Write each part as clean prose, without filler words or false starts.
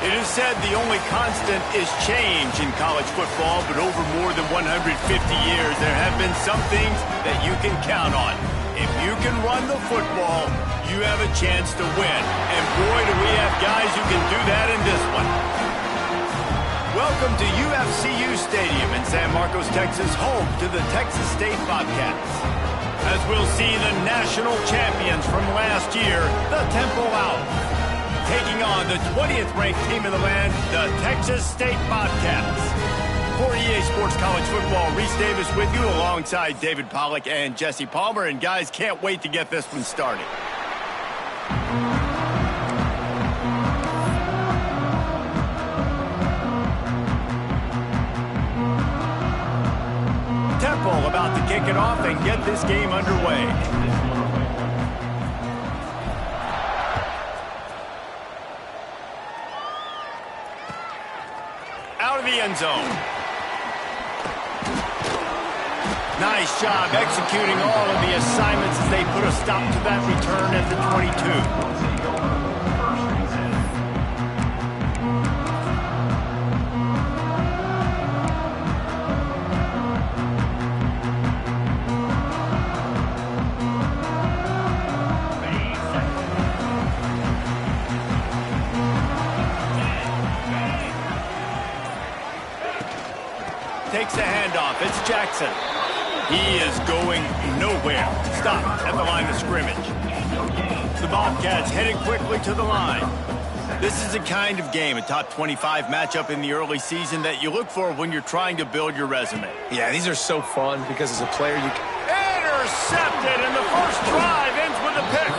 It is said the only constant is change in college football, but over more than 150 years, there have been some things that you can count on. If you can run the football, you have a chance to win. And boy, do we have guys who can do that in this one. Welcome to UFCU Stadium in San Marcos, Texas, home to the Texas State Bobcats. As we'll see the national champions from last year, the Temple Owls, taking on the 20th ranked team in the land, the Texas State Bobcats. For EA Sports College Football, Reese Davis with you alongside David Pollack and Jesse Palmer. And guys, can't wait to get this one started. Temple about to kick it off and get this game underway. Out of the end zone. Nice job executing all of the assignments as they put a stop to that return at the 22. Takes the handoff. It's Jackson. He is going nowhere. Stopped at the line of scrimmage. The Bobcats headed quickly to the line. This is a kind of game, a top 25 matchup in the early season that you look for when you're trying to build your resume. Yeah, these are so fun because as a player you can... Intercepted, and the first drive ends with a pick.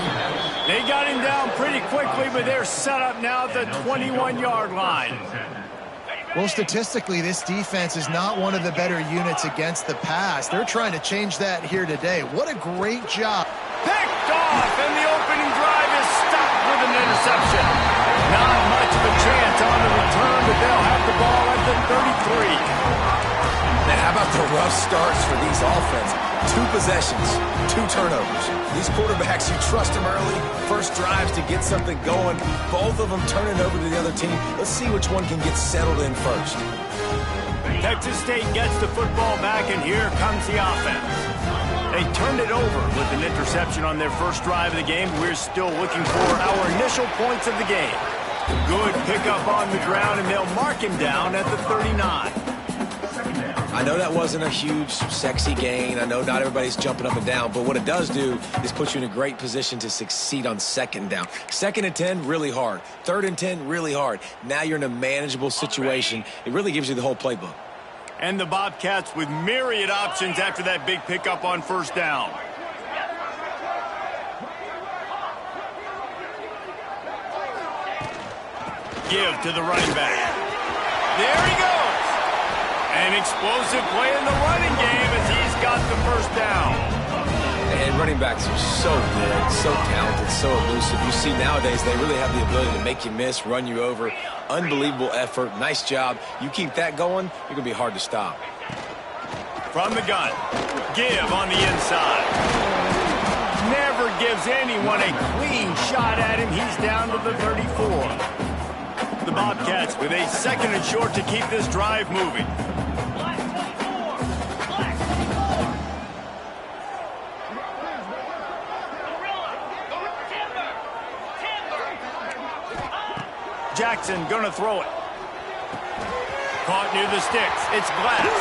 They got him down pretty quickly, but they're set up now at the 21-yard line. Well, statistically, this defense is not one of the better units against the pass. They're trying to change that here today. What a great job. Picked off, and the opening drive is stopped with an interception. Not much of a chance on the return, but they'll have the ball at the 33. Man, how about the rough starts for these offenses? 2 possessions, 2 turnovers. These quarterbacks, you trust them early. First drives to get something going. Both of them turning over to the other team. Let's see which one can get settled in first. Texas State gets the football back, and here comes the offense. They turned it over with an interception on their first drive of the game. We're still looking for our initial points of the game. Good pickup on the ground, and they'll mark him down at the 39. I know that wasn't a huge, sexy gain. I know not everybody's jumping up and down, but what it does do is put you in a great position to succeed on second down. 2nd and 10, really hard. 3rd and 10, really hard. Now you're in a manageable situation. It really gives you the whole playbook. And the Bobcats with myriad options after that big pickup on first down. Give to the running back. There he goes. An explosive play in the running game as he's got the first down. And running backs are so good, so talented, so elusive. You see nowadays they really have the ability to make you miss, run you over. Unbelievable effort. Nice job. You keep that going, you're going to be hard to stop. From the gun. Give on the inside. Never gives anyone a clean shot at him. He's down to the 34. The Bobcats with a 2nd and short to keep this drive moving. Jackson gonna throw it. Caught near the sticks. It's Glass.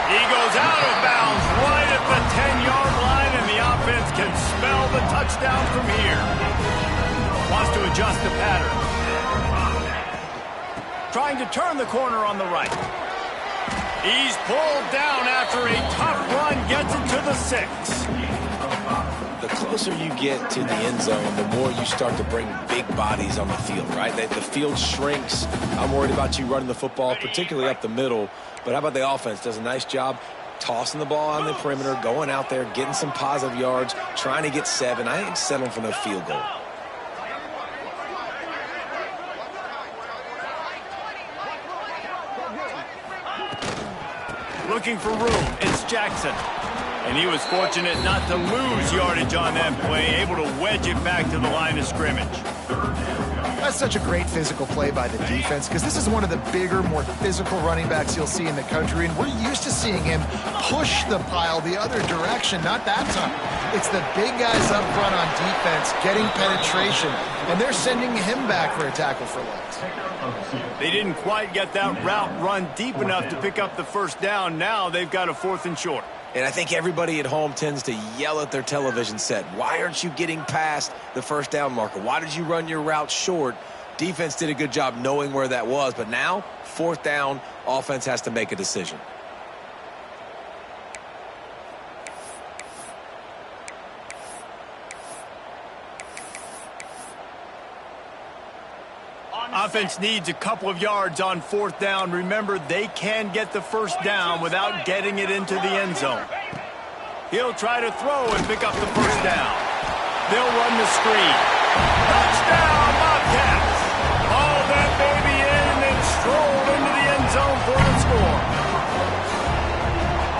He goes out of bounds right at the 10-yard line, and the offense can spell the touchdown from here. Wants to adjust the pattern. trying to turn the corner on the right. He's pulled down after a tough run, gets it to the 6. The closer you get to the end zone, the more you start to bring big bodies on the field, right? The field shrinks. I'm worried about you running the football, particularly up the middle. But how about the offense? Does a nice job tossing the ball on the perimeter, going out there, getting some positive yards, trying to get 7. I ain't settling for no field goal. Looking for room, it's Jackson. And he was fortunate not to lose yardage on that play, able to wedge it back to the line of scrimmage. That's such a great physical play by the defense because this is one of the bigger, more physical running backs you'll see in the country, and we're used to seeing him push the pile the other direction. Not that time. It's the big guys up front on defense getting penetration, and they're sending him back for a tackle for loss. They didn't quite get that route run deep enough to pick up the first down. Now they've got a 4th and short. And I think everybody at home tends to yell at their television set. Why aren't you getting past the first down marker? Why did you run your route short? Defense did a good job knowing where that was. But now, 4th down, offense has to make a decision. Offense needs a couple of yards on 4th down. Remember, they can get the first down without getting it into the end zone. He'll try to throw and pick up the first down. They'll run the screen. Touchdown, Bobcats! Haul that baby in and stroll into the end zone for the score.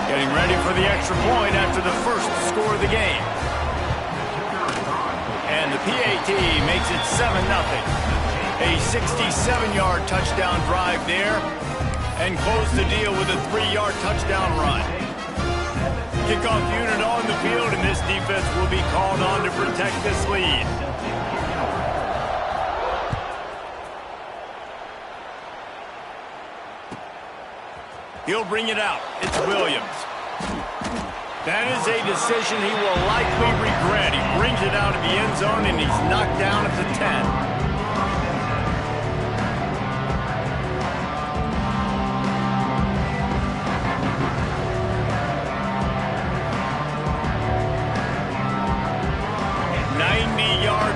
Getting ready for the extra point after the first score of the game. And the PAT makes it 7-0. A 67-yard touchdown drive there, and close the deal with a 3-yard touchdown run. Kickoff unit on the field, and this defense will be called on to protect this lead. He'll bring it out. It's Williams. That is a decision he will likely regret. He brings it out of the end zone, and he's knocked down at the 10.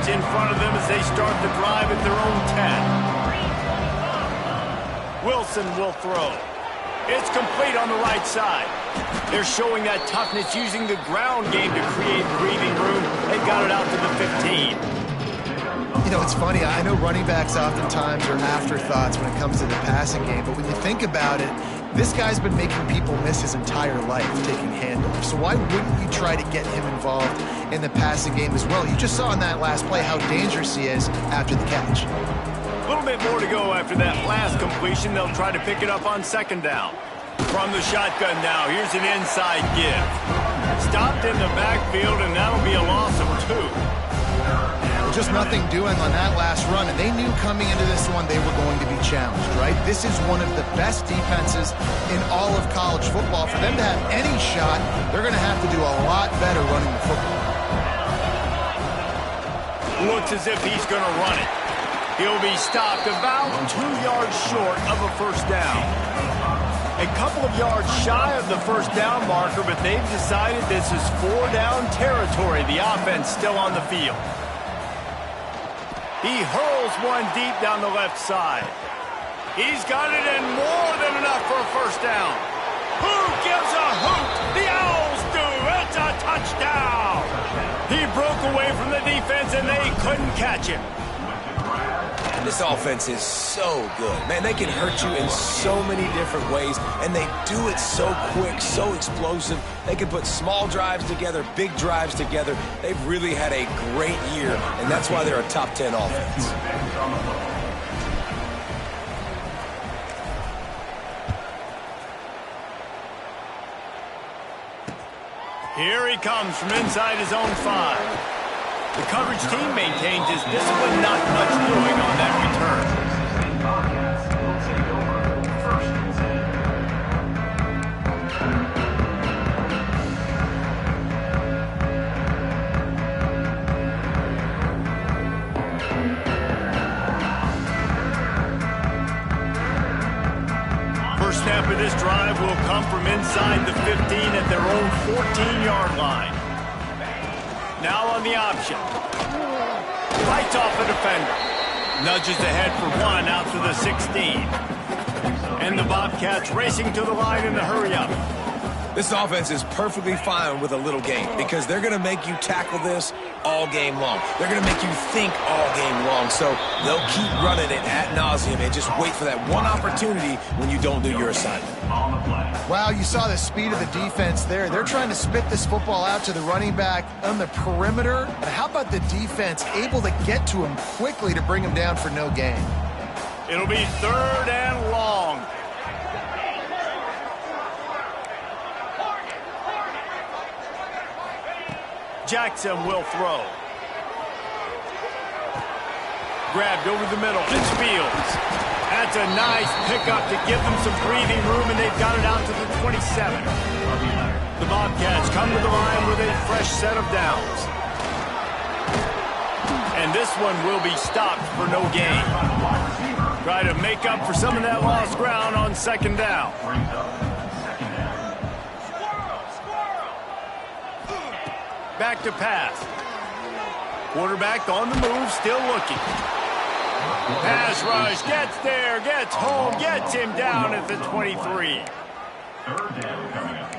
In front of them as they start the drive at their own 10. Wilson will throw. It's complete on the right side. They're showing that toughness using the ground game to create breathing room. They got it out to the 15. You know, it's funny. I know running backs oftentimes are afterthoughts when it comes to the passing game, but when you think about it, this guy's been making people miss his entire life taking handoffs. So why wouldn't you try to get him involved in the passing game as well? You just saw in that last play how dangerous he is after the catch. A little bit more to go after that last completion. They'll try to pick it up on 2nd down. From the shotgun now, here's an inside give. Stopped in the backfield, and that'll be a loss of 2. Just nothing doing on that last run, and they knew coming into this one they were going to be challenged, right? This is one of the best defenses in all of college football. For them to have any shot, they're going to have to do a lot better running the football. Looks as if he's going to run it. He'll be stopped about 2 yards short of a first down. A couple of yards shy of the first down marker, but they've decided this is 4-down territory. The offense still on the field. He hurls one deep down the left side. He's got it in more than enough for a first down. Who gives a hoot? The Owls do. It's a touchdown. He broke away from the defense, and they couldn't catch him. This offense is so good. Man, they can hurt you in so many different ways, and they do it so quick, so explosive. They can put small drives together, big drives together. They've really had a great year, and that's why they're a top 10 offense. Here he comes from inside his own 5. The coverage team maintains his discipline, not much doing on that return. half of this drive will come from inside the 15 at their own 14-yard line. Now on the option. Fights off a defender. Nudges ahead for one out to the 16. And the Bobcats racing to the line in a hurry-up. This offense is perfectly fine with a little game because they're going to make you tackle this all game long. They're going to make you think all game long. So they'll keep running it ad nauseum and just wait for that one opportunity when you don't do your assignment. Wow, you saw the speed of the defense there. They're trying to spit this football out to the running back on the perimeter. But how about the defense able to get to him quickly to bring him down for no gain? It'll be 3rd and long. Jackson will throw. Grabbed over the middle. It's Fields. That's a nice pickup to give them some breathing room, and they've got it out to the 27. The Bobcats come to the line with a fresh set of downs. And this one will be stopped for no gain. Try to make up for some of that lost ground on 2nd down. Back to pass. Quarterback on the move, still looking. Pass rush, gets there, gets home, gets him down at the 23. 3rd down coming up.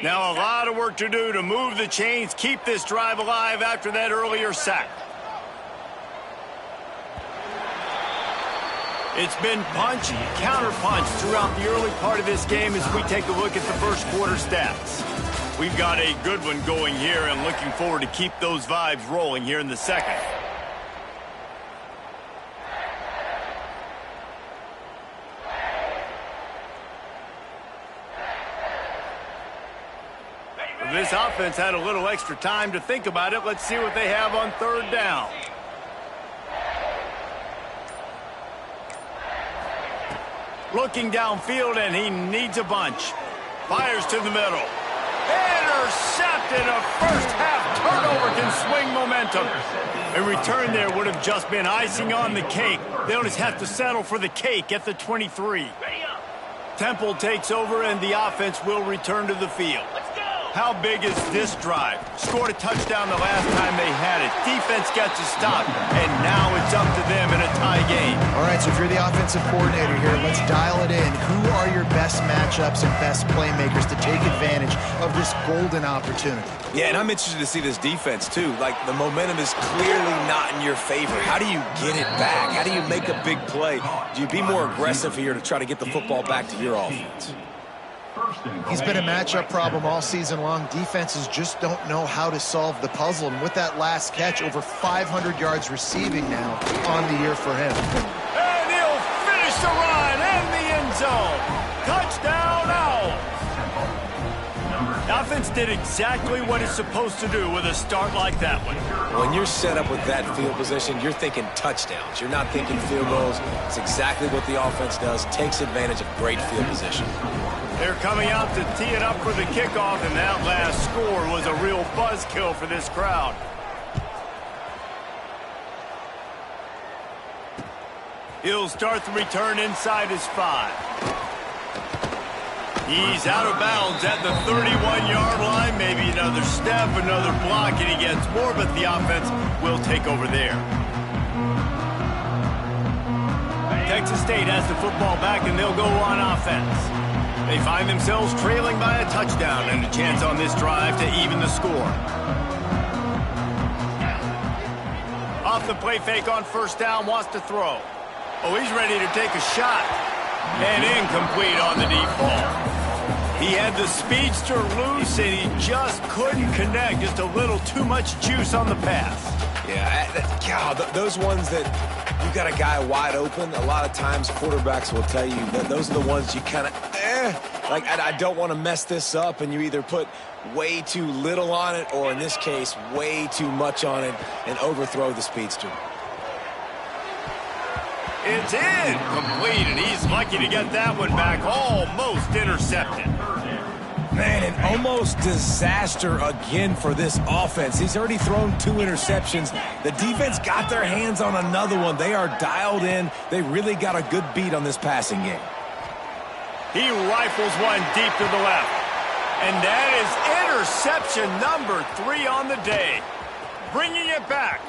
Now a lot of work to do to move the chains, keep this drive alive after that earlier sack. It's been punch, counter-punch throughout the early part of this game as we take a look at the first quarter stats. We've got a good one going here and looking forward to keep those vibes rolling here in the second. This offense had a little extra time to think about it. Let's see what they have on 3rd down. Looking downfield, and he needs a bunch. Fires to the middle. Intercepted. A first-half turnover can swing momentum. A return there would have just been icing on the cake. They'll just have to settle for the cake at the 23. Temple takes over, and the offense will return to the field. How big is this drive? Scored a touchdown the last time they had it. Defense gets a stop, and now it's up to them in a tie game. All right, so if you're the offensive coordinator here, let's dial it in. Who are your best matchups and best playmakers to take advantage of this golden opportunity? Yeah, and I'm interested to see this defense, too. Like, the momentum is clearly not in your favor. How do you get it back? How do you make a big play? Do you be more aggressive here to try to get the football back to your offense? He's been a matchup problem all season long. Defenses just don't know how to solve the puzzle. And with that last catch, over 500 yards receiving now on the year for him. And he'll finish the run in the end zone. Touchdown Owls. The offense did exactly what it's supposed to do with a start like that one. When you're set up with that field position, you're thinking touchdowns. You're not thinking field goals. It's exactly what the offense does. Takes advantage of great field position. They're coming out to tee it up for the kickoff, and that last score was a real buzzkill for this crowd. He'll start the return inside his 5. He's out of bounds at the 31-yard line. Maybe another step, another block, and he gets more, but the offense will take over there. Texas State has the football back, and they'll go on offense. They find themselves trailing by a touchdown and a chance on this drive to even the score. Off the play fake on 1st down, wants to throw. Oh, he's ready to take a shot. And incomplete on the deep ball. He had the speedster loose, and he just couldn't connect. Just a little too much juice on the pass. Yeah, those ones that you got a guy wide open, a lot of times quarterbacks will tell you that those are the ones you kind of, like, I don't want to mess this up, and you either put way too little on it or, in this case, way too much on it and overthrow the speedster. It's incomplete, and he's lucky to get that one back, almost intercepted. Man, an almost disaster again for this offense. He's already thrown 2 interceptions. The defense got their hands on another one. They are dialed in. They really got a good beat on this passing game. He rifles one deep to the left. And that is interception number 3 on the day. Bringing it back.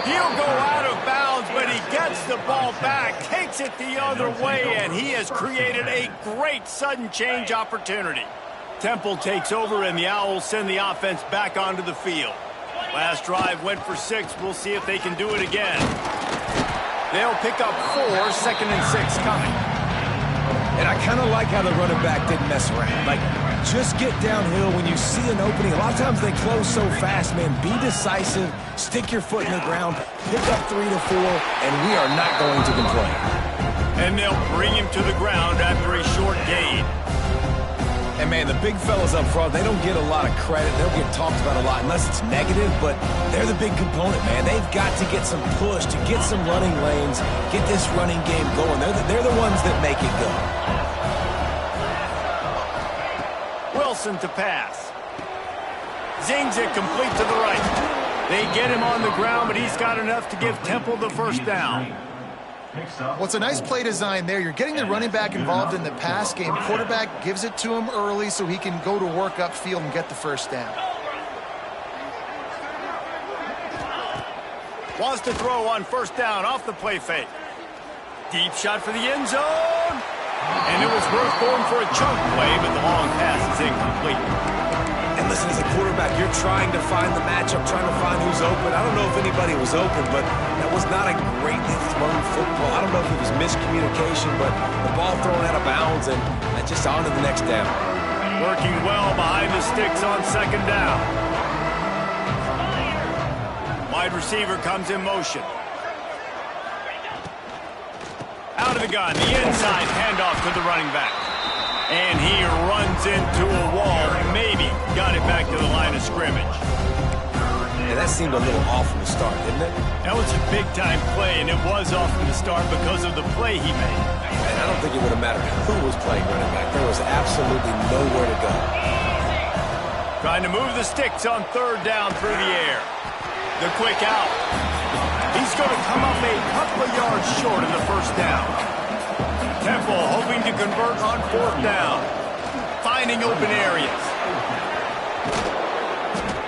He'll go out of bounds, but he gets the ball back, takes it the other way, and he has created a great sudden change opportunity. Temple takes over, and the Owls send the offense back onto the field. Last drive went for 6. We'll see if they can do it again. They'll pick up 4, 2nd and 6 coming. And I kind of like how the running back didn't mess around. Like, just get downhill when you see an opening. A lot of times they close so fast, man. Be decisive, stick your foot in the ground, pick up 3 to 4, and we are not going to complain. And they'll bring him to the ground after a short gain. And, man, the big fellas up front, they don't get a lot of credit. They don't get talked about a lot unless it's negative, but they're the big component, man. They've got to get some push, to get some running lanes, get this running game going. They're the ones that make it go. Wilson to pass. Zings it complete to the right. They get him on the ground, but he's got enough to give Temple the first down. Well, it's a nice play design there. You're getting the running back involved in the pass game. Quarterback gives it to him early so he can go to work upfield and get the first down. Wants to throw on first down off the play fake. Deep shot for the end zone. And it was worth going for a chunk play, but the long pass is incomplete. And listen, as a quarterback, you're trying to find the matchup, trying to find who's open. I don't know if anybody was open, but that was not a greatly thrown football. I don't know if it was miscommunication, but the ball thrown out of bounds and just on to the next down. Working well behind the sticks on 2nd down. Wide receiver comes in motion. Out of the gun, the inside handoff to the running back. And he runs into a wall. Maybe got it back to the line of scrimmage. Yeah, that seemed a little off from the start, didn't it? That was a big-time play, and it was off from the start because of the play he made. And I don't think it would have mattered who was playing running back. There was absolutely nowhere to go. Trying to move the sticks on 3rd down through the air. The quick out. He's going to come up a couple of yards short of the first down. Temple hoping to convert on 4th down. Finding open areas.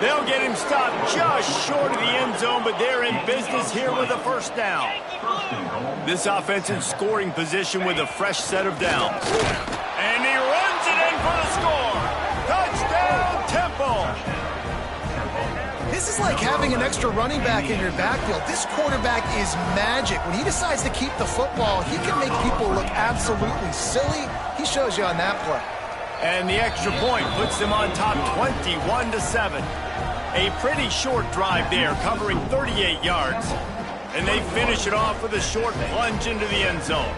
They'll get him stopped just short of the end zone, but they're in business here with a first down. This offense in scoring position with a fresh set of downs. And he runs it in for the score. Touchdown, Temple. This is like having an extra running back in your backfield. This quarterback is magic. When he decides to keep the football, he can make people look absolutely silly. He shows you on that play. And the extra point puts them on top 21-7. A pretty short drive there, covering 38 yards. And they finish it off with a short plunge into the end zone.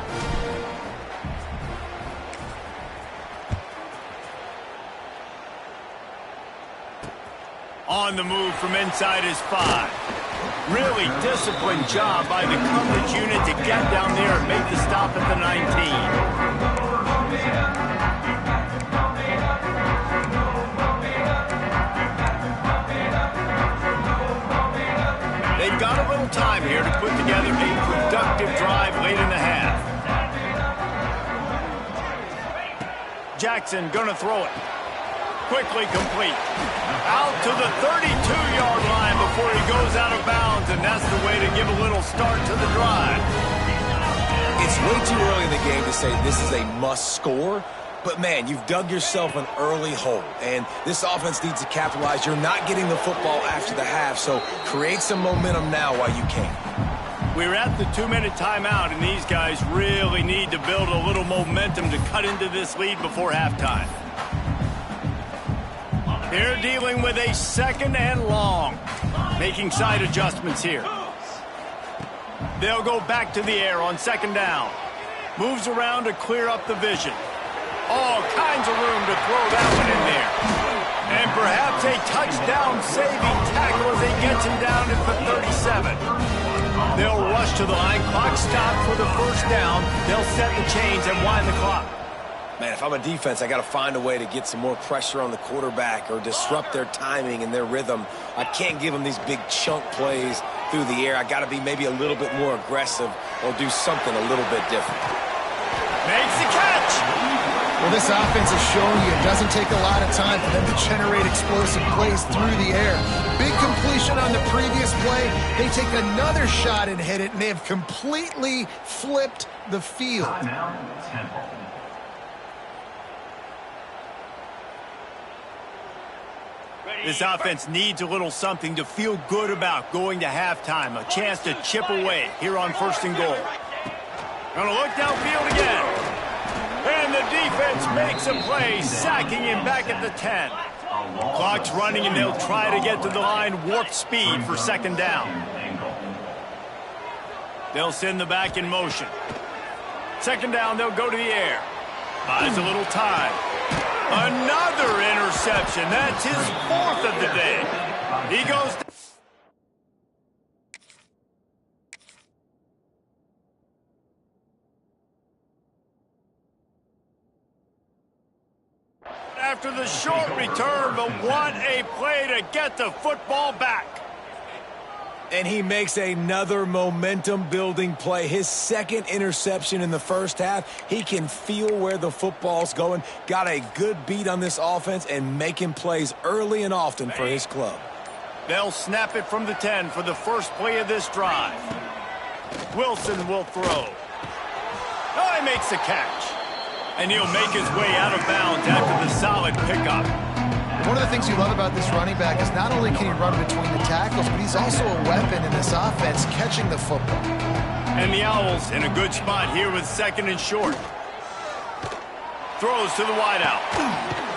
On the move from inside his 5. Really disciplined job by the coverage unit to get down there and make the stop at the 19. They've got a little time here to put together a productive drive late in the half. Jackson gonna throw it. Quickly complete. Out to the 32-yard line before he goes out of bounds, and that's the way to give a little start to the drive. It's way too early in the game to say this is a must score, but man, you've dug yourself an early hole, and this offense needs to capitalize. You're not getting the football after the half, so create some momentum now while you can. We're at the 2-minute timeout, and these guys really need to build a little momentum to cut into this lead before halftime. They're dealing with a 2nd and long. Making side adjustments here. They'll go back to the air on 2nd down. Moves around to clear up the vision. All kinds of room to throw that one in there. And perhaps a touchdown-saving tackle as he gets him down at the 37. They'll rush to the line. Clock stopped for the first down. They'll set the chains and wind the clock. Man, if I'm a defense, I got to find a way to get some more pressure on the quarterback or disrupt their timing and their rhythm. I can't give them these big chunk plays through the air. I got to be maybe a little bit more aggressive or do something a little bit different. Makes the catch. Well, this offense is showing you it doesn't take a lot of time for them to generate explosive plays through the air. Big completion on the previous play. They take another shot and hit it, and they have completely flipped the field. Timeout, Temple. This offense needs a little something to feel good about going to halftime. A chance to chip away here on 1st and goal. Gonna look downfield again. And the defense makes a play, sacking him back at the 10. Clock's running, and they'll try to get to the line warp speed for 2nd down. They'll send the back in motion. 2nd down, they'll go to the air. Buys a little time. Another interception. That's his 4th of the day. He goes after the short return, but what a play to get the football back. And he makes another momentum-building play. His 2nd interception in the 1st half. He can feel where the football's going. Got a good beat on this offense and making plays early and often for his club. They'll snap it from the 10 for the first play of this drive. Wilson will throw. Oh, he makes the catch. And he'll make his way out of bounds after the solid pickup. One of the things you love about this running back is not only can he run between the tackles, but he's also a weapon in this offense, catching the football. And the Owls in a good spot here with 2nd and short. Throws to the wideout.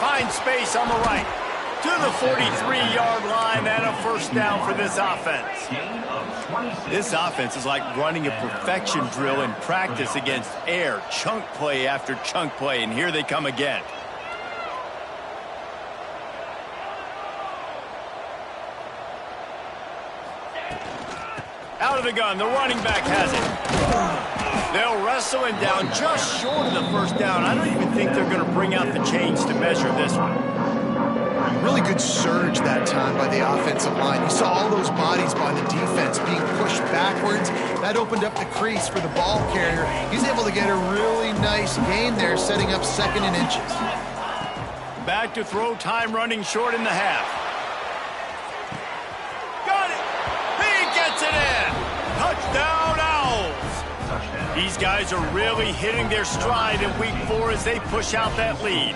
Finds space on the right. To the 43-yard line and a 1st down for this offense. This offense is like running a perfection drill in practice against air. Chunk play after chunk play, and here they come again. Out of the gun, the running back has it. They'll wrestle him down just short of the 1st down. I don't even think they're going to bring out the chains to measure this one. Really good surge that time by the offensive line. You saw all those bodies by the defense being pushed backwards. That opened up the crease for the ball carrier. He's able to get a really nice gain there, setting up 2nd and inches. Back to throw time, running short in the half. Got it! He gets it in! Touchdown, Owls! These guys are really hitting their stride in week 4 as they push out that lead.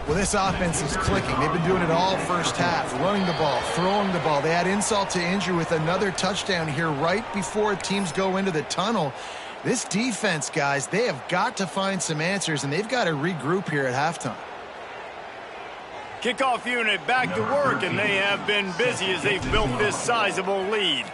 Well, this offense is clicking. They've been doing it all 1st half, running the ball, throwing the ball. They had insult to injury with another touchdown here right before teams go into the tunnel. This defense, guys, they have got to find some answers, and they've got to regroup here at halftime. Kickoff unit back to work, and they have been busy as they've built this sizable lead.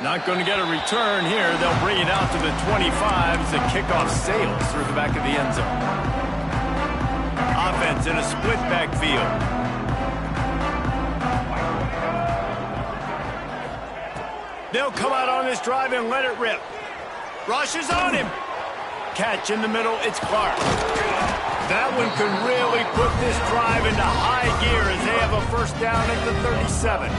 Not going to get a return here. They'll bring it out to the 25 as the kickoff sails through the back of the end zone. Offense in a split backfield. They'll come out on this drive and let it rip. Rush is on him. Catch in the middle. It's Clark. That one could really put this drive into high gear as they have a 1st down at the 37.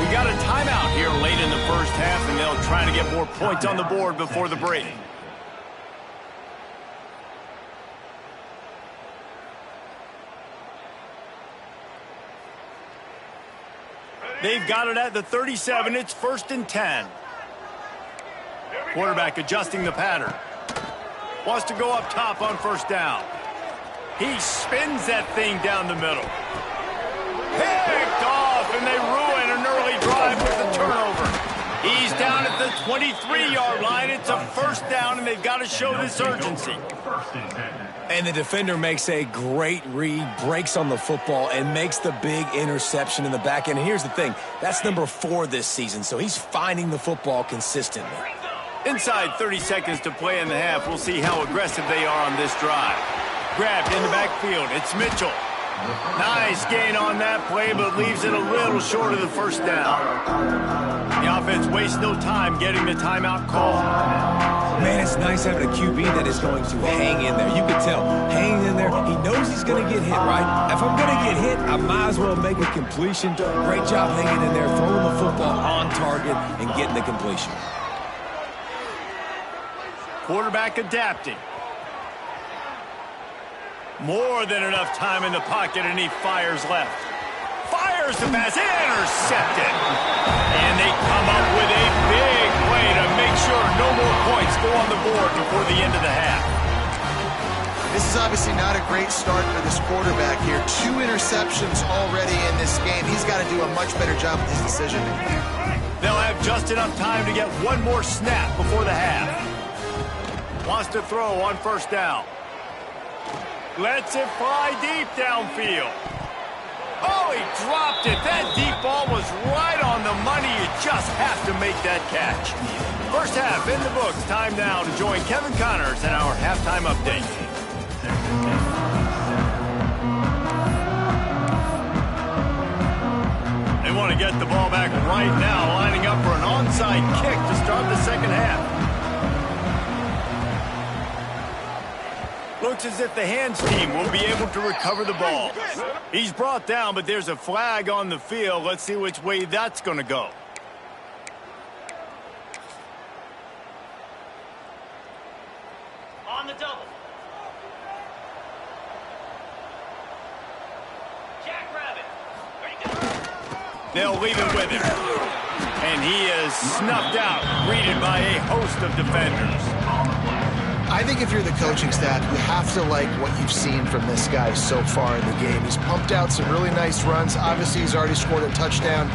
We got a timeout here late in the 1st half, and they'll try to get more points on the board before the break. They've got it at the 37. It's 1st and 10. Quarterback adjusting the pattern. Wants to go up top on 1st down. He spins that thing down the middle. Picked off, and they ruin an early drive with the turnover. He's down at the 23-yard line. It's a 1st down, and they've got to show this urgency. And the defender makes a great read, breaks on the football, and makes the big interception in the back end. And here's the thing, that's number 4 this season, so he's finding the football consistently. Inside 30 seconds to play in the half. We'll see how aggressive they are on this drive. Grabbed in the backfield. It's Mitchell. Nice gain on that play, but leaves it a little short of the 1st down. The offense waste no time getting the timeout call. Man, it's nice having a QB that is going to hang in there. You can tell, hanging in there, he knows he's going to get hit, right? If I'm going to get hit, I might as well make a completion. Great job hanging in there, throwing the football on target and getting the completion. Quarterback adapting. More than enough time in the pocket, and he fires left. Fires the pass, intercepted. And they come up with a big play to make sure no more points go on the board before the end of the half. This is obviously not a great start for this quarterback here. 2 interceptions already in this game. He's got to do a much better job with his decision. They'll have just enough time to get one more snap before the half. Wants to throw on first down. Lets it fly deep downfield. Oh, he dropped it. That deep ball was right on the money. You just have to make that catch. First half in the books. Time now to join Kevin Connors in our halftime update. They want to get the ball back right now, lining up for an onside kick to start the second half. Looks as if the hands team will be able to recover the ball. He's brought down, but there's a flag on the field. Let's see which way that's going to go. On the double. Jackrabbit. Ready to go. They'll leave it with him. And he is snuffed out, greeted by a host of defenders. I think if you're the coaching staff, you have to like what you've seen from this guy so far in the game. He's pumped out some really nice runs. Obviously, he's already scored a touchdown.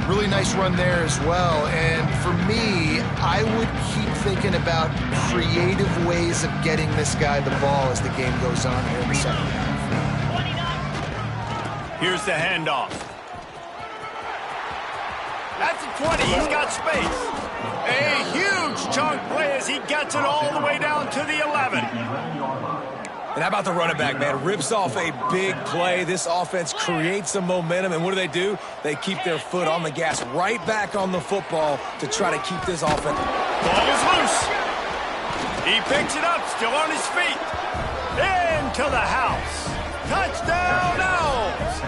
Really nice run there as well. And for me, I would keep thinking about creative ways of getting this guy the ball as the game goes on here in the second half. Here's the handoff. That's a 20. He's got space. A huge chunk play as he gets it all the way down to the 11. And how about the running back, man? Rips off a big play. This offense creates some momentum, and what do? They keep their foot on the gas, right back on the football to try to keep this offense. Ball is loose. He picks it up, still on his feet. Into the house. Touchdown, Owls.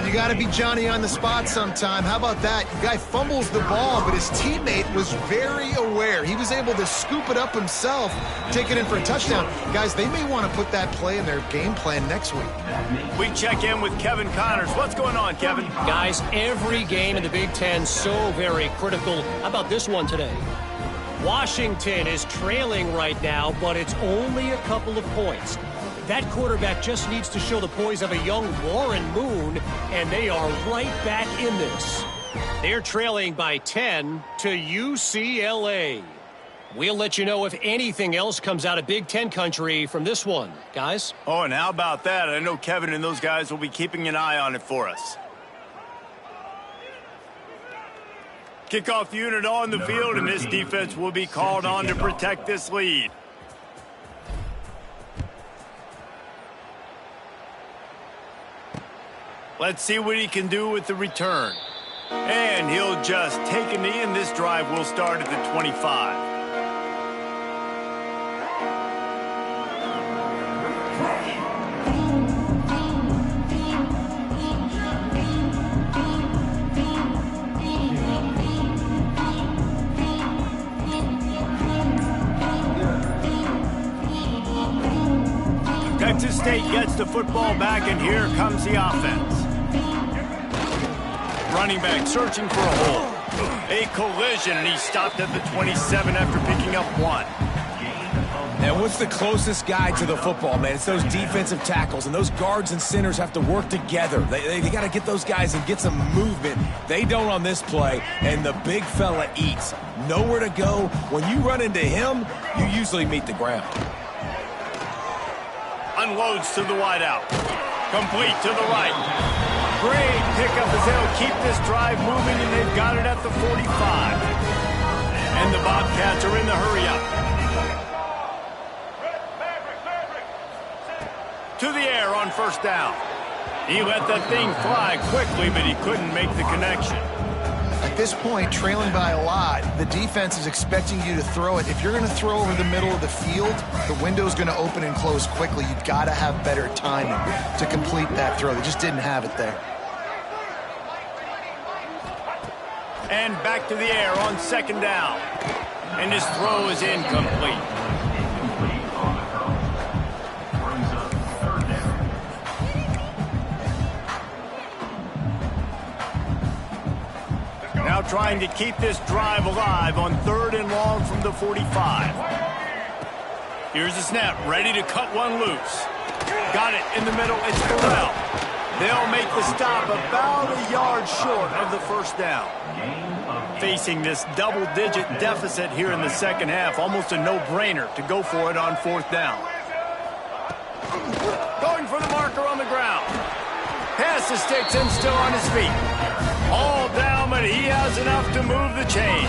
You got to be Johnny on the spot sometime. How about that? The guy fumbles the ball, but his teammate was very aware. He was able to scoop it up himself, take it in for a touchdown. Guys, they may want to put that play in their game plan next week. We check in with Kevin Connors. What's going on, Kevin? Guys, every game in the Big Ten so very critical. How about this one today? Washington is trailing right now, but it's only a couple of points. That quarterback just needs to show the poise of a young Warren Moon, and they are right back in this. They're trailing by 10 to UCLA. We'll let you know if anything else comes out of Big Ten country from this one, guys. Oh, and how about that? I know Kevin and those guys will be keeping an eye on it for us. Kickoff unit on the field, and this defense will be called on to protect this lead. Let's see what he can do with the return. And he'll just take a knee, and this drive will start at the 25. Texas State gets the football back, and here comes the offense. Running back searching for a hole. A collision, and he stopped at the 27 after picking up 1. And what's the closest guy to the football, man? It's those defensive tackles, and those guards and centers have to work together. They got to get those guys and get some movement. They don't on this play, and the big fella eats. Nowhere to go. When you run into him, you usually meet the ground. Unloads to the wideout. Complete to the right. Great pickup as they'll keep this drive moving, and they've got it at the 45. And the Bobcats are in the hurry-up. To the air on first down. He let that thing fly quickly, but he couldn't make the connection. at this point, trailing by a lot, the defense is expecting you to throw it. If you're going to throw over the middle of the field, the window's going to open and close quickly. You've got to have better timing to complete that throw. They just didn't have it there. And back to the air on second down. And his throw is incomplete. Now trying to keep this drive alive on 3rd and long from the 45. Here's the snap, ready to cut one loose. Got it in the middle, it's Burrell. They'll make the stop about a yard short of the first down. Facing this double-digit deficit here in the second half, almost a no-brainer to go for it on 4th down. Going for the marker on the ground. Pass the sticks and still on his feet. All down, but he has enough to move the chains.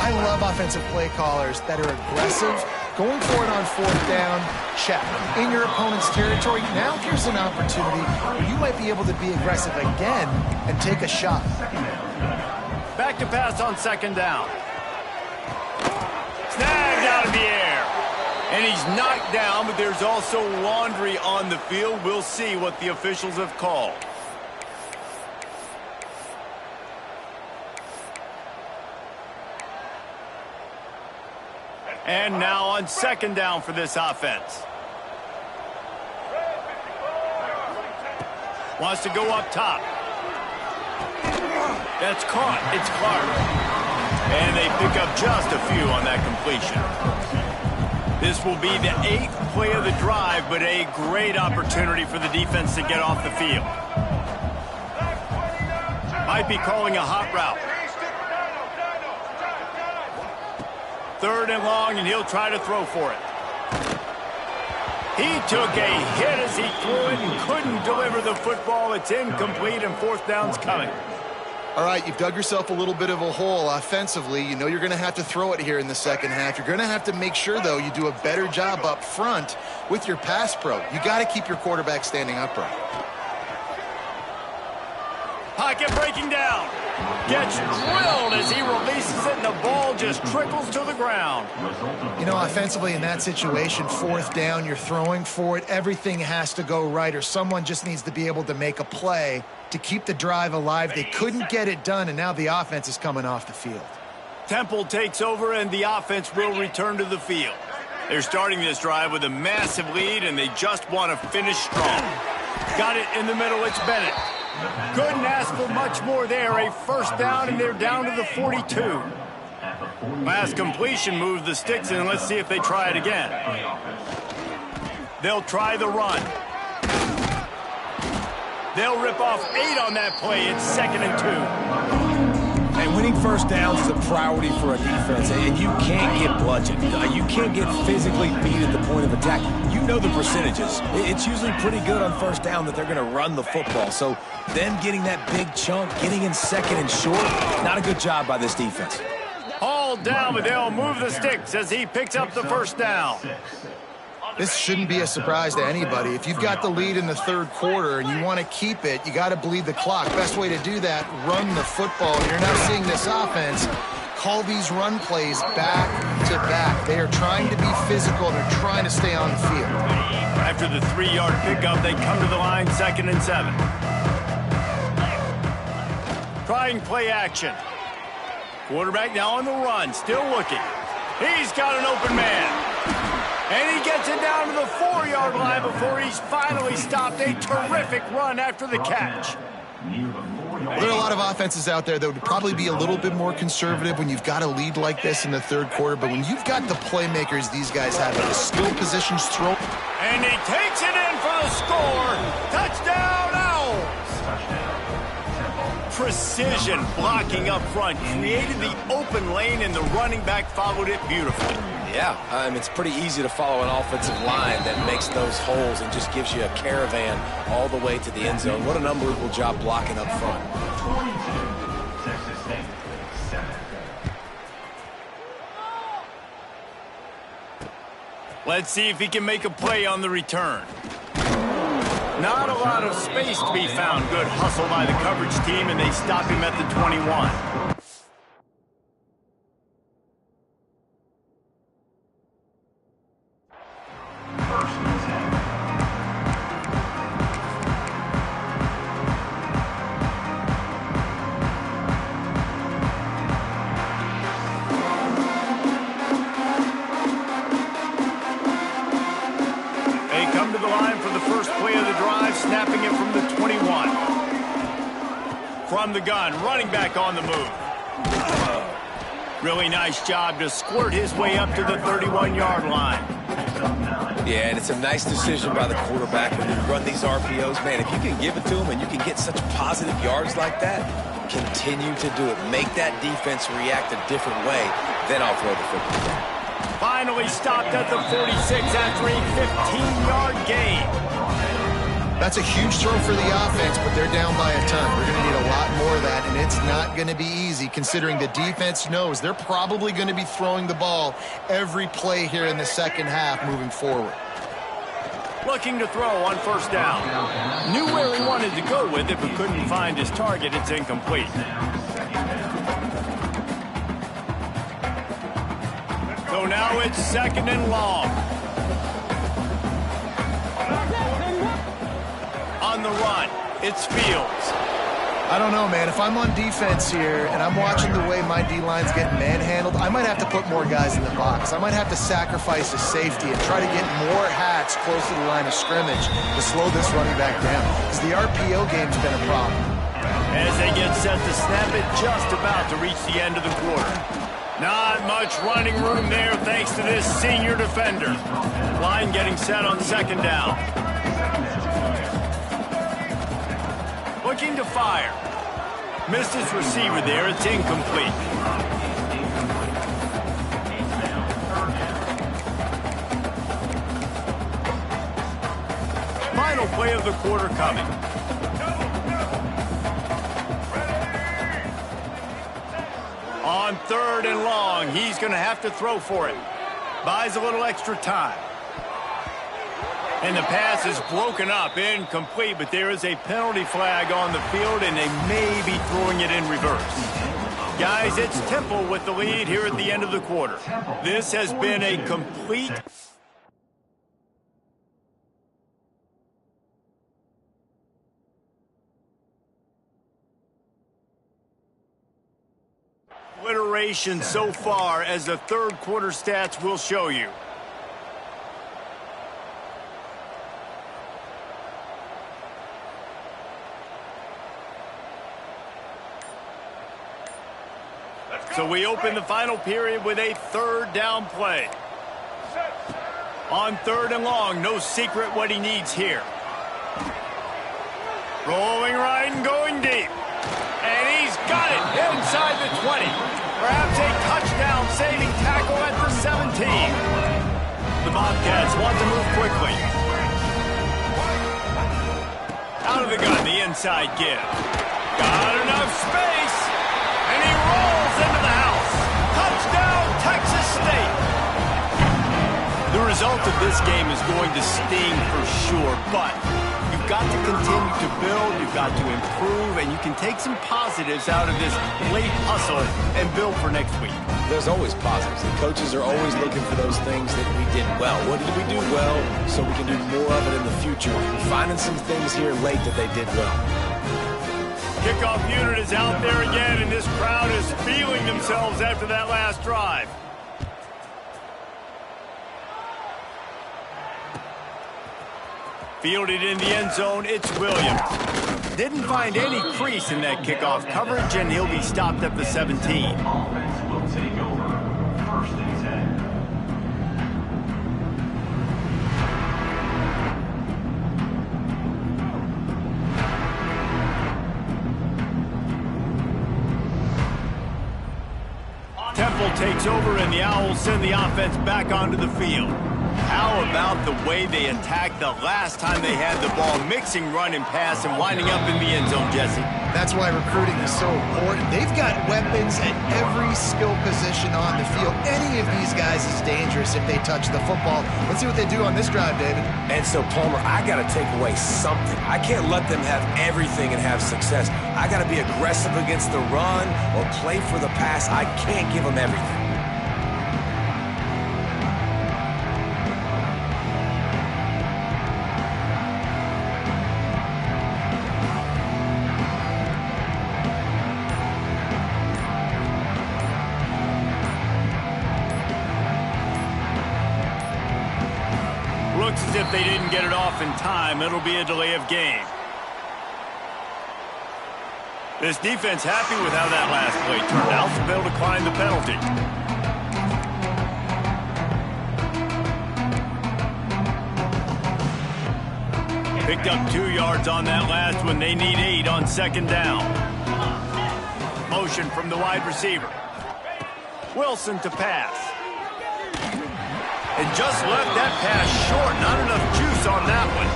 I love offensive play callers that are aggressive. Going for it on 4th down, check. In your opponent's territory, now here's an opportunity where you might be able to be aggressive again and take a shot. Back to pass on 2nd down. Snagged out of the air. And he's knocked down, but there's also laundry on the field. We'll see what the officials have called. And now on 2nd down for this offense. Wants to go up top. That's caught. It's Clark. And they pick up just a few on that completion. This will be the 8th play of the drive, but a great opportunity for the defense to get off the field. Might be calling a hot route. 3rd and long, and he'll try to throw for it. He took a hit as he threw it and couldn't deliver the football. It's incomplete, and 4th down's coming. All right, you've dug yourself a little bit of a hole offensively. You know you're going to have to throw it here in the second half. You're going to have to make sure, though, you do a better job up front with your pass pro. You got to keep your quarterback standing upright. Pocket breaking down. Gets drilled as he releases it, and the ball just trickles to the ground. You know, offensively in that situation, 4th down, you're throwing for it. Everything has to go right, or someone just needs to be able to make a play to keep the drive alive. They couldn't get it done, and now the offense is coming off the field. Temple takes over, and the offense will return to the field. They're starting this drive with a massive lead, and they just want to finish strong. Got it in the middle, it's Bennett. Couldn't ask for much more there. A 1st down, and they're down to the 42. Last completion moves the sticks in. Let's see if they try it again. They'll try the run. They'll rip off 8 on that play. It's 2nd and 2. And winning 1st downs is a priority for a defense, and you can't get bludgeoned. You can't get physically beat at the point of attack. You know the percentages. It's usually pretty good on 1st down that they're going to run the football. So them getting that big chunk, getting in 2nd and short, not a good job by this defense. All down, but they'll move the sticks as he picks up the 1st down. This shouldn't be a surprise to anybody. If you've got the lead in the 3rd quarter and you want to keep it, you got to bleed the clock. Best way to do that, run the football. You're now seeing this offense call these run plays back to back. They are trying to be physical. They're trying to stay on the field. After the 3-yard pickup, they come to the line, 2nd and 7. Trying play action. Quarterback now on the run, still looking. He's got an open man. And he gets it down to the 4-yard line before he's finally stopped. A terrific run after the catch. There are a lot of offenses out there that would probably be a little bit more conservative when you've got a lead like this in the 3rd quarter. But when you've got the playmakers these guys have at the skill positions throw. And he takes it in for the score. Touchdown, Owls. Precision blocking up front created the open lane, and the running back followed it beautifully. Yeah, it's pretty easy to follow an offensive line that makes those holes and just gives you a caravan all the way to the end zone. What an unbelievable job blocking up front. Let's see if he can make a play on the return. Not a lot of space to be found. Good hustle by the coverage team, and they stop him at the 21. Snapping it from the 21. From the gun, running back on the move. Really nice job to squirt his way up to the 31-yard line. Yeah, and it's a nice decision by the quarterback when you run these RPOs. Man, if you can give it to him and you can get such positive yards like that, continue to do it. Make that defense react a different way, then I'll throw the football. Finally stopped at the 46 after a 15-yard gain. That's a huge throw for the offense, but they're down by a ton. We're going to need a lot more of that, and it's not going to be easy considering the defense knows they're probably going to be throwing the ball every play here in the second half moving forward. Looking to throw on first down. Knew where he wanted to go with it, but couldn't find his target. It's incomplete. So now it's second and long. On the run, it's Fields. I don't know, man. If I'm on defense here and I'm watching the way my D-line's getting manhandled, I might have to put more guys in the box. I might have to sacrifice a safety and try to get more hats close to the line of scrimmage to slow this running back down, because the RPO game's been a problem. As they get set to snap it, just about to reach the end of the quarter. Not much running room there thanks to this senior defender. Line getting set on second down. Looking to fire. Missed his receiver there. It's incomplete. Final play of the quarter coming. On third and long, he's going to have to throw for it. Buys a little extra time. And the pass is broken up, incomplete, but there is a penalty flag on the field, and they may be throwing it in reverse. Guys, it's Temple with the lead here at the end of the quarter. This has been a complete obliteration so far, as the third quarter stats will show you. So we open the final period with a third down play. On third and long, no secret what he needs here. Rolling right and going deep. And he's got it inside the 20. Perhaps a touchdown-saving tackle at the 17. The Bobcats want to move quickly. Out of the gun, the inside give. Got enough space. And he rolls into the house. Touchdown, Texas State. The result of this game is going to sting for sure, but you've got to continue to build, you've got to improve, and you can take some positives out of this late hustle and build for next week. There's always positives. The coaches are always looking for those things that we did well. What did we do well so we can do more of it in the future? We're finding some things here late that they did well. Kickoff unit is out there again, and this crowd is feeling themselves after that last drive. Fielded in the end zone, it's Williams. Didn't find any crease in that kickoff coverage, and he'll be stopped at the 17. Offense will take over. First and 10. Temple takes over, and the Owls send the offense back onto the field. How about the way they attacked the last time they had the ball, mixing run and pass and winding up in the end zone, Jesse? That's why recruiting is so important. They've got weapons at every skill position on the field. Any of these guys is dangerous if they touch the football. Let's see what they do on this drive, David. And so, Palmer, I got to take away something. I can't let them have everything and have success. I got to be aggressive against the run or play for the pass. I can't give them everything. Looks as if they didn't get it off in time. It'll be a delay of game. This defense happy with how that last play turned out, so they'll decline the penalty. Picked up 2 yards on that last one. They need 8 on second down. Motion from the wide receiver. Wilson to pass. And just left that pass short. Not enough juice on that one.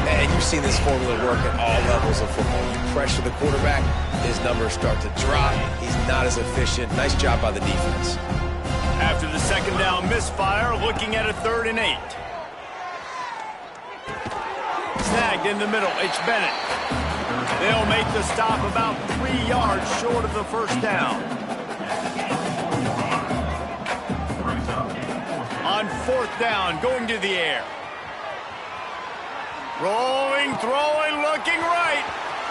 And you've seen this formula work at all levels of football. You pressure the quarterback, his numbers start to drop. He's not as efficient. Nice job by the defense. After the second down misfire, looking at a 3rd and 8. Snagged in the middle. It's Bennett. They'll make the stop about 3 yards short of the first down. On 4th down, going to the air. Rolling, throwing, looking right.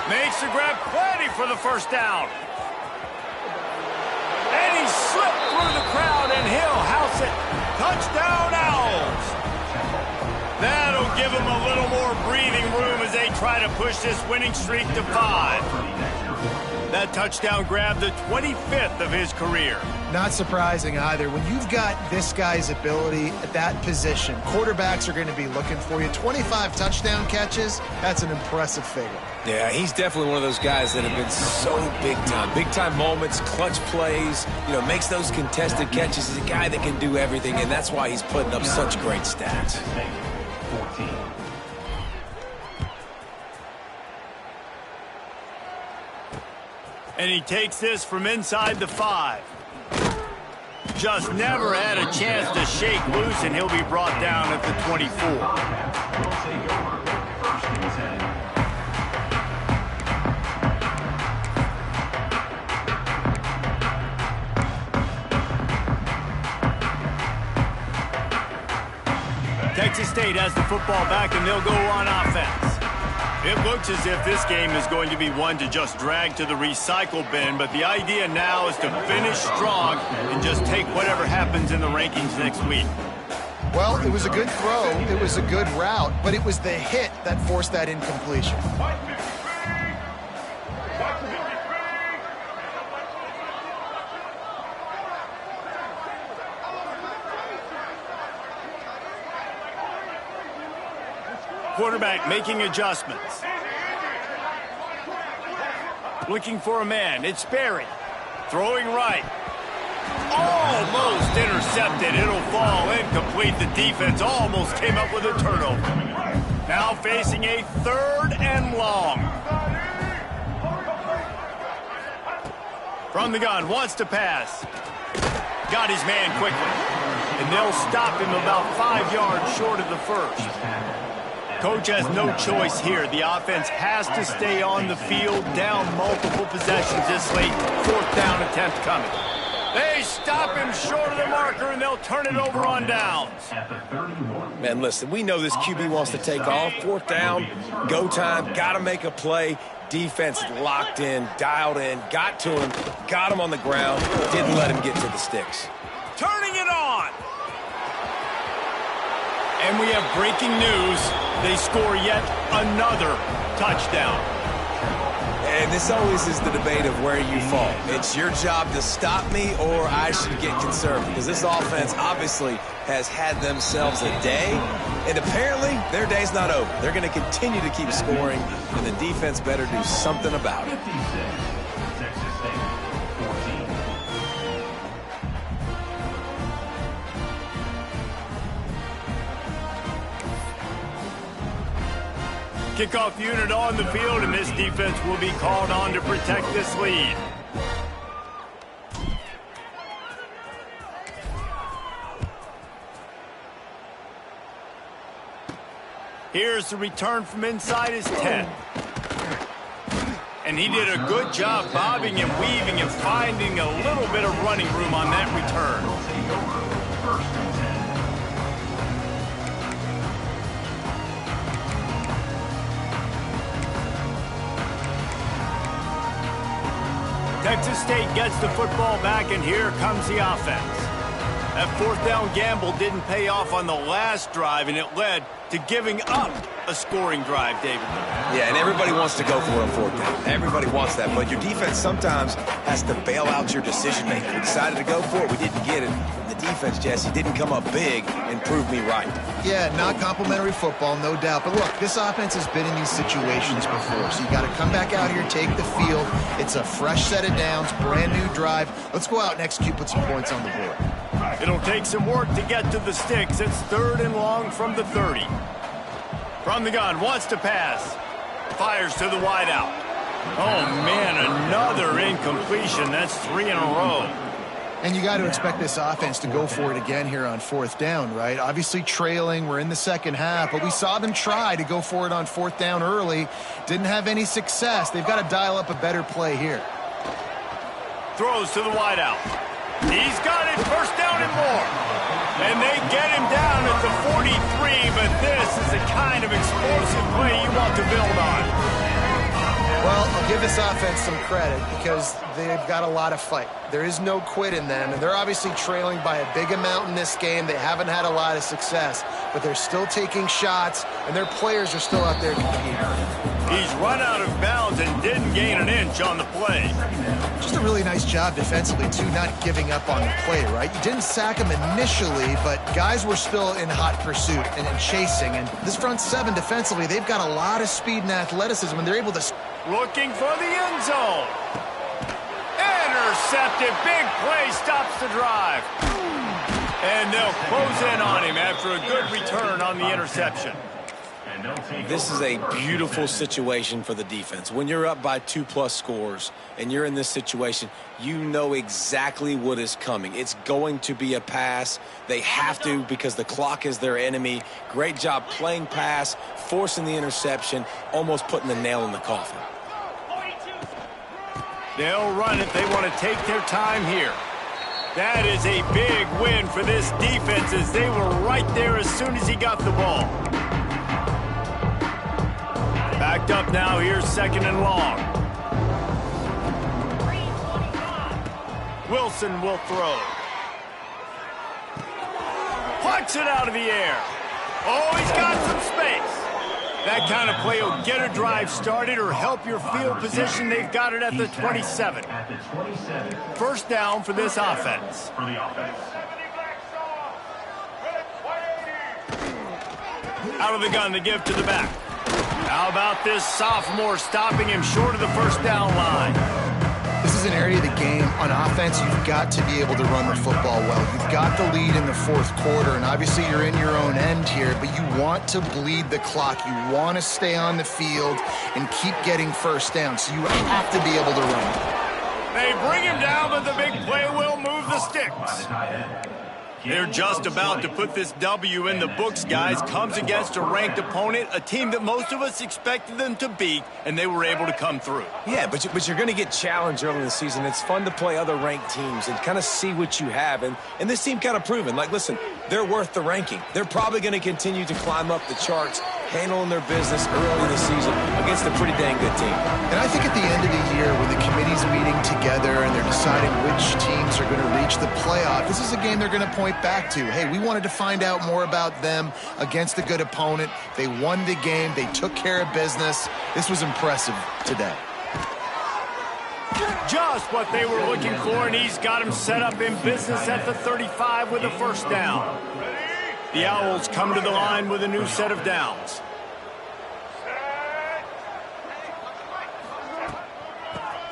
Makes the grab, plenty for the first down. And he slipped through the crowd, and he'll house it. Touchdown, Owls. That'll give him a little more breathing room as they try to push this winning streak to 5. That touchdown grabbed the 25th of his career. Not surprising either. When you've got this guy's ability at that position, quarterbacks are going to be looking for you. 25 touchdown catches, that's an impressive figure. Yeah, he's definitely one of those guys that have been so big time. Big time moments, clutch plays, makes those contested catches. He's a guy that can do everything, and that's why he's putting up such great stats. 14. And he takes this from inside the 5. Just never had a chance to shake loose, and he'll be brought down at the 24. Will take over 1st and 10. Texas State has the football back, and they'll go on offense. It looks as if this game is going to be one to just drag to the recycle bin, but the idea now is to finish strong and just take whatever happens in the rankings next week. Well, it was a good throw, it was a good route, but it was the hit that forced that incompletion. Quarterback making adjustments. Looking for a man. It's Berry. Throwing right. Almost intercepted. It'll fall incomplete. The defense almost came up with a turnover. Now facing a 3rd and long. From the gun. Wants to pass. Got his man quickly. And they'll stop him about 5 yards short of the first. Coach has no choice here. The offense has to stay on the field, down multiple possessions this late. 4th down attempt coming. They stop him short of the marker, and they'll turn it over on downs. Man, listen, we know this QB wants to take off. 4th down, go time, got to make a play. Defense locked in, dialed in, got to him, got him on the ground, didn't let him get to the sticks. Turning it on. And we have breaking news. They score yet another touchdown. And this always is the debate of where you fall. It's your job to stop me, or I should get conservative. Because this offense obviously has had themselves a day, and apparently their day's not over. They're going to continue to keep scoring, and the defense better do something about it. 56. Texas State 14. Kickoff unit on the field, and this defense will be called on to protect this lead. Here's the return from inside his 10. And he did a good job bobbing and weaving and finding a little bit of running room on that return. Texas State gets the football back, and here comes the offense. That fourth down gamble didn't pay off on the last drive, and it led to giving up a scoring drive, David. Yeah, and everybody wants to go for it on fourth down. Everybody wants that, but your defense sometimes has to bail out your decision-making. We decided to go for it. We didn't get it. The defense, Jesse, didn't come up big and prove me right. Yeah, not complimentary football, no doubt. But look, this offense has been in these situations before, so you got to come back out here, take the field. It's a fresh set of downs, brand new drive. Let's go out and execute, put some points on the board. It'll take some work to get to the sticks. It's 3rd and long from the 30. From the gun, wants to pass. Fires to the wideout. Oh, man, another incompletion. That's 3 in a row. And you got to expect this offense to go for it again here on fourth down, right? Obviously trailing, we're in the second half, but we saw them try to go for it on fourth down early. Didn't have any success. They've got to dial up a better play here. Throws to the wideout. He's got it, first down and more. And they get him down at the 43, but this is the kind of explosive play you want to build on. Well, I'll give this offense some credit because they've got a lot of fight. There is no quit in them, and they're obviously trailing by a big amount in this game. They haven't had a lot of success, but they're still taking shots, and their players are still out there competing. He's run out of bounds and didn't gain an inch on the play. Just a really nice job defensively, too, not giving up on the play, right? You didn't sack him initially, but guys were still in hot pursuit and chasing. And this front seven defensively, they've got a lot of speed and athleticism, and they're able to... Looking for the end zone. Intercepted. Big play stops the drive. And they'll close in on him after a good return on the interception. This is a beautiful situation for the defense. When you're up by 2+ scores and you're in this situation, you know exactly what is coming. It's going to be a pass. They have to because the clock is their enemy. Great job playing pass, forcing the interception, almost putting the nail in the coffin. They'll run it. They want to take their time here. That is a big win for this defense as they were right there as soon as he got the ball. Backed up now. Here's 2nd and long. Wilson will throw. Plucks it out of the air. Oh, he's got some space. That kind of play will get a drive started or help your field position. They've got it at the 27. First down for this offense. Out of the gun, the give to the back. How about this sophomore stopping him short of the first down line? This is an area of the game. On offense, you've got to be able to run the football well. You've got the lead in the fourth quarter, and obviously you're in your own end here, but you want to bleed the clock. You want to stay on the field and keep getting first down, so you have to be able to run. They bring him down, but the big play will move the sticks. They're just about to put this W in the books, guys. Comes against a ranked opponent, a team that most of us expected them to beat, and they were able to come through. Yeah, but you're going to get challenged early in the season. It's fun to play other ranked teams and kind of see what you have. And this team kind of proven, like, listen, they're worth the ranking. They're probably going to continue to climb up the charts, handling their business early in the season against a pretty dang good team. And I think at the end of the year, when the committee's meeting together and they're deciding which teams are going to reach the playoff, this is a game they're going to point back to. Hey, we wanted to find out more about them against a good opponent. They won the game. They took care of business. This was impressive today. Just what they were looking for, and he's got him set up in business at the 35 with a first down. The Owls come to the line with a new set of downs.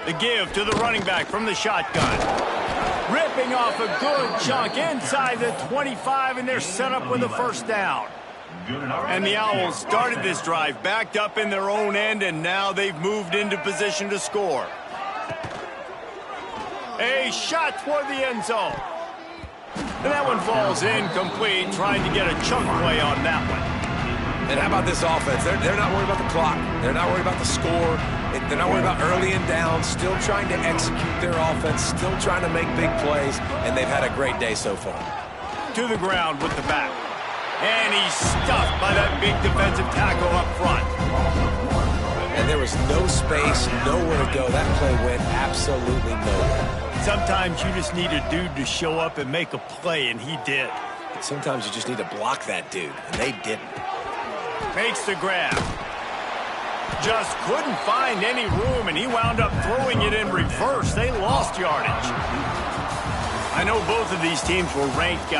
The give to the running back from the shotgun. Ripping off a good chunk inside the 25, and they're set up with a first down. And the Owls started this drive backed up in their own end, and now they've moved into position to score. A shot toward the end zone. And that one falls incomplete, trying to get a chunk play on that one. And how about this offense? They're not worried about the clock. They're not worried about the score. They're not worried about early and down. Still trying to execute their offense. Still trying to make big plays. And they've had a great day so far. To the ground with the back. And he's stuffed by that big defensive tackle up front. And there was no space, nowhere to go. That play went absolutely nowhere. Sometimes you just need a dude to show up and make a play, and he did. Sometimes you just need to block that dude, and they didn't. Makes the grab. Just couldn't find any room, and he wound up throwing it in reverse. They lost yardage. I know both of these teams were ranked guys.